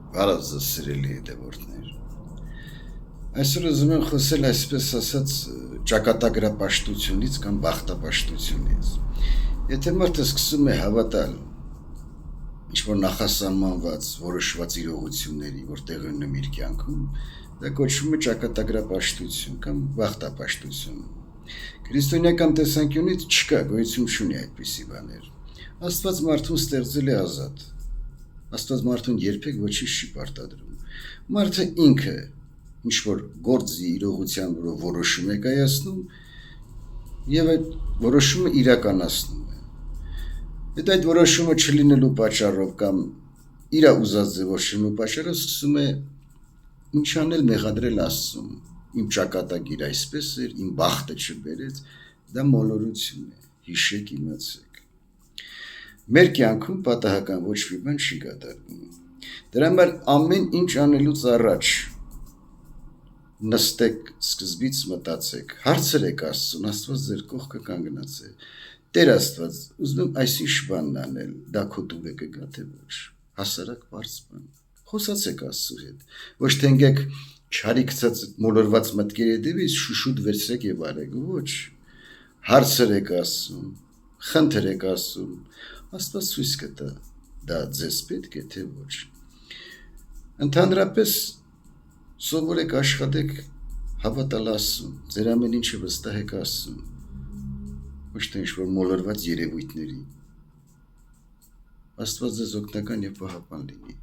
Բարև ձեզ սիրելի հետևորդներ։ Այսօր ուզում եմ խոսել այսպես ասած ճակատագրապաշտությունից կամ բախտապաշտությունից։ Եթե մարդը սկսում է հավատալ ինչ-որ նախասահմանված, որոշված իրողությունների, որ տեղի ունեն իր կյանքում, դա կոչվում է ճակատագրապաշտություն կամ բախտապաշտություն։ Քրիստոնեական տեսանկյունից չկա, գոյություն չունի այդպիսի բաներ։ Աստված մարդուն ստեղծել է ազատ։ Աստված մարդուն երբեք ոչինչ չի պարտադրում։ Մարդը ինքը ինչ-որ գործի իրողության վրա որոշում է կայացնում եւ այդ որոշումը իրականացնում է։ Եթե այդ որոշումը չլինելու պատճառով կամ իր ուզած ձևով չլինելու պատճառով սկսում է ինչ անել մեղադրել Աստծուն։ Իմ ճակատագիր այսպես էր, իմ բախտը չբերեց, դա մոլորություն է, հիշեք, իմացեք։ Մեր կյանքում պատահական ոչ մի բան չի կատարվում։ Դրա համար ամեն ինչ անելուց առաջ նստեք, սկզբից մտածեք, հարցրեք Աստծուն, Աստված ձեր կողքը կանգնած է։ Տեր Աստված, ուզում եմ այսինչ բանն անել, դա քո տուգը կգա թե ոչ։ Հասարակ բարձ բան։ Խոսացեք Աստծու հետ։ Ոչ թե ընկեք չարի գցած մոլորված մտքերի հետևից շուշուտ վերցրեք եւ արեք, ոչ։ Հարցրեք Աստծուն, խնդրեք Աստծուն, Աստված ցույց կտա, դա ձեզ պետք է թե ոչ։ Ընդհանրապես սովորեք աշխատեք հավատալ Աստծուն, ձեր ամեն ինչը վստահեք Աստծուն, ոչ թե ինչ-որ մոլորված երևույթների։ Աստված ձեզ օգնական եւ պահապան լինի։